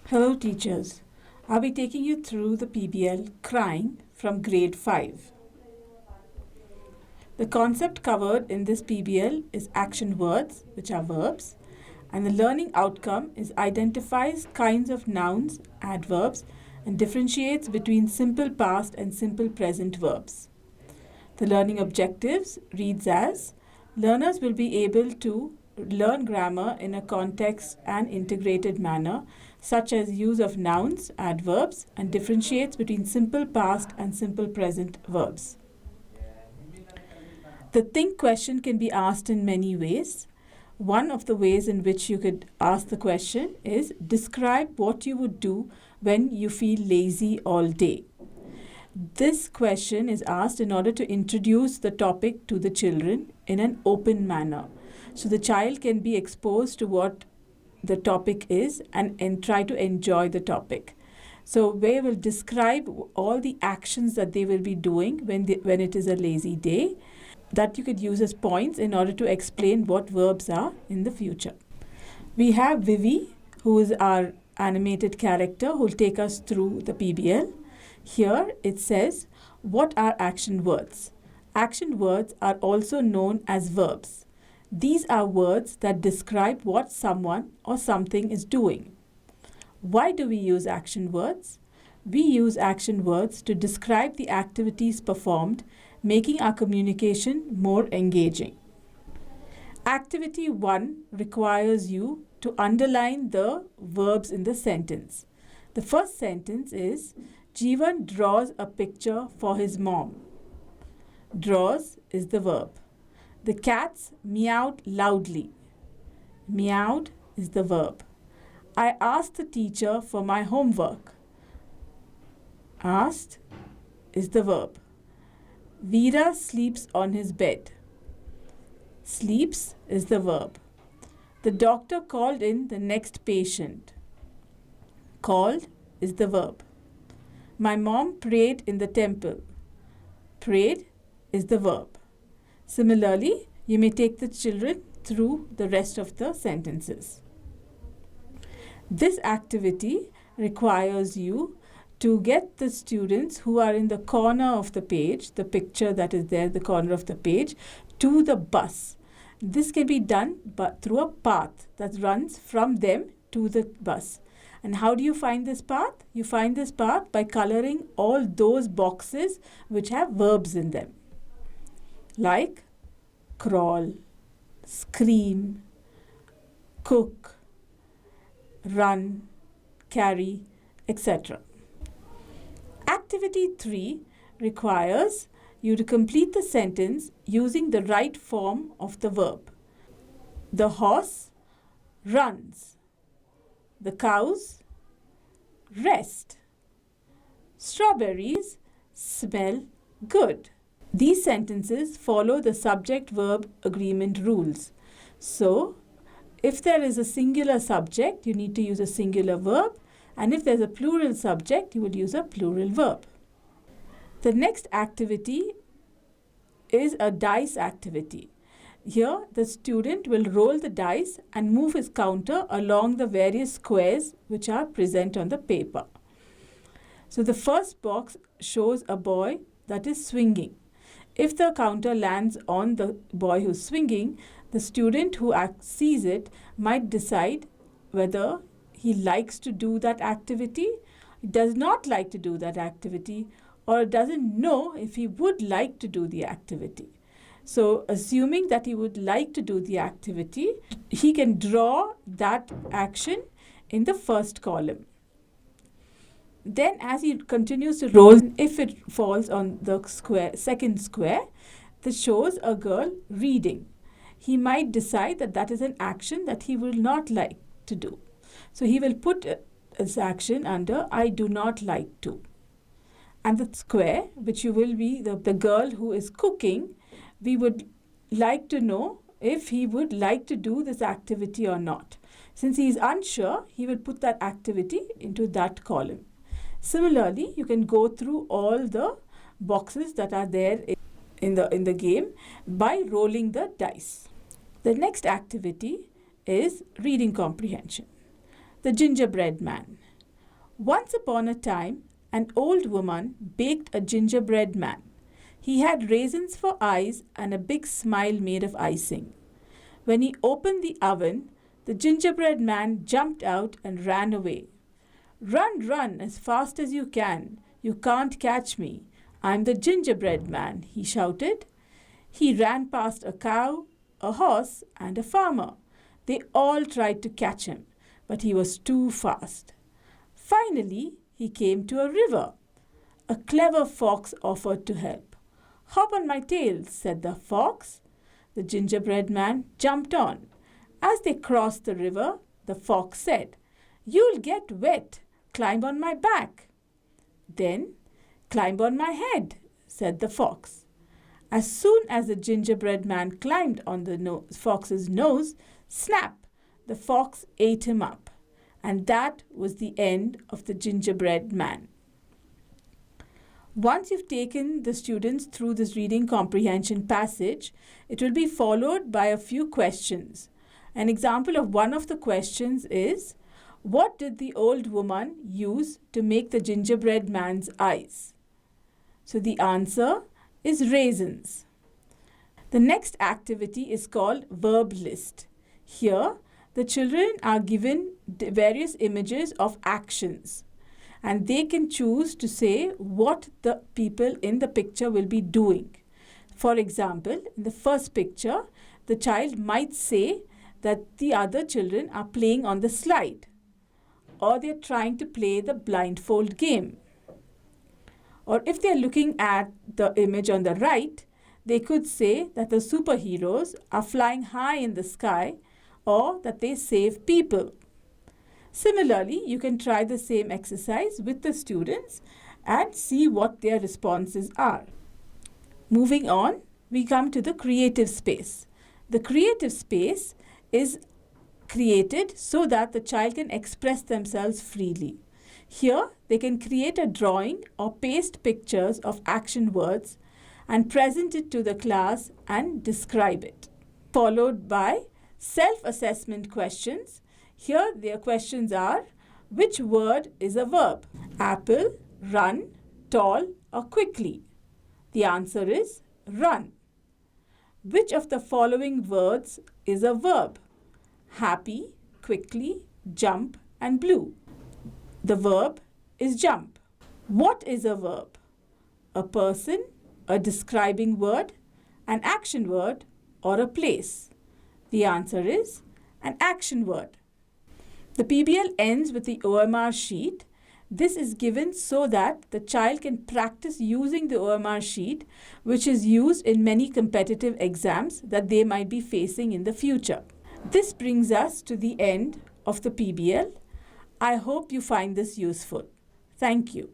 Hello teachers, I'll be taking you through the PBL Crying from grade 5. The concept covered in this PBL is action words, which are verbs, and the learning outcome is identifies kinds of nouns, adverbs, and differentiates between simple past and simple present verbs. The learning objectives reads as, learners will be able to learn grammar in a context and integrated manner, such as use of nouns, adverbs, and differentiates between simple past and simple present verbs. The think question can be asked in many ways. One of the ways in which you could ask the question is, describe what you would do when you feel lazy all day. This question is asked in order to introduce the topic to the children in an open manner. So the child can be exposed to what the topic is and try to enjoy the topic. So they will describe all the actions that they will be doing when it is a lazy day, that you could use as points in order to explain what verbs are in the future. We have Vivi, who is our animated character, who will take us through the PBL. Here it says, what are action words? Action words are also known as verbs. These are words that describe what someone or something is doing. Why do we use action words? We use action words to describe the activities performed, making our communication more engaging. Activity 1 requires you to underline the verbs in the sentence. The first sentence is, Jeevan draws a picture for his mom. Draws is the verb. The cats meowed loudly. Meowed is the verb. I asked the teacher for my homework. Asked is the verb. Veera sleeps on his bed. Sleeps is the verb. The doctor called in the next patient. Called is the verb. My mom prayed in the temple. Prayed is the verb. Similarly, you may take the children through the rest of the sentences. This activity requires you to get the students who are in the corner of the page, the picture that is there, the corner of the page, to the bus. This can be done through a path that runs from them to the bus. And how do you find this path? You find this path by coloring all those boxes which have verbs in them, like crawl, scream, cook, run, carry, etc. Activity 3 requires you to complete the sentence using the right form of the verb. The horse runs. The cows rest. Strawberries smell good. These sentences follow the subject-verb agreement rules. So, if there is a singular subject, you need to use a singular verb, and if there's a plural subject, you will use a plural verb. The next activity is a dice activity. Here, the student will roll the dice and move his counter along the various squares which are present on the paper. So, the first box shows a boy that is swinging. If the counter lands on the boy who's swinging, the student who sees it might decide whether he likes to do that activity, does not like to do that activity, or doesn't know if he would like to do the activity. So, assuming that he would like to do the activity, he can draw that action in the first column. Then as he continues to roll, if it falls on the second square, this shows a girl reading. He might decide that that is an action that he will not like to do. So he will put this action under I do not like to. And the square, which will be the girl who is cooking, we would like to know if he would like to do this activity or not. Since he is unsure, he will put that activity into that column. Similarly, you can go through all the boxes that are there in the game by rolling the dice. The next activity is reading comprehension. The gingerbread man. Once upon a time, an old woman baked a gingerbread man. He had raisins for eyes and a big smile made of icing. When he opened the oven, the gingerbread man jumped out and ran away. "Run, run as fast as you can. You can't catch me. I'm the gingerbread man," he shouted. He ran past a cow, a horse, and a farmer. They all tried to catch him, but he was too fast. Finally, he came to a river. A clever fox offered to help. "Hop on my tail," said the fox. The gingerbread man jumped on. As they crossed the river, the fox said, "You'll get wet. Climb on my back." "Then climb on my head," said the fox. As soon as the gingerbread man climbed on the fox's nose, snap, the fox ate him up. And that was the end of the gingerbread man. Once you've taken the students through this reading comprehension passage, it will be followed by a few questions. An example of one of the questions is, what did the old woman use to make the gingerbread man's eyes? So the answer is raisins. The next activity is called verb list. Here, the children are given various images of actions, and they can choose to say what the people in the picture will be doing. For example, in the first picture, the child might say that the other children are playing on the slide, or they're trying to play the blindfold game. Or if they're looking at the image on the right, they could say that the superheroes are flying high in the sky, or that they save people. Similarly, you can try the same exercise with the students and see what their responses are. Moving on, we come to the creative space. The creative space is created so that the child can express themselves freely. Here, they can create a drawing or paste pictures of action words and present it to the class and describe it. Followed by self-assessment questions. Here, their questions are, which word is a verb? Apple, run, tall, or quickly? The answer is run. Which of the following words is a verb? Happy, quickly, jump, and blue. The verb is jump. What is a verb? A person, a describing word, an action word, or a place? The answer is an action word. The PBL ends with the OMR sheet. This is given so that the child can practice using the OMR sheet, which is used in many competitive exams that they might be facing in the future. This brings us to the end of the PBL. I hope you find this useful. Thank you.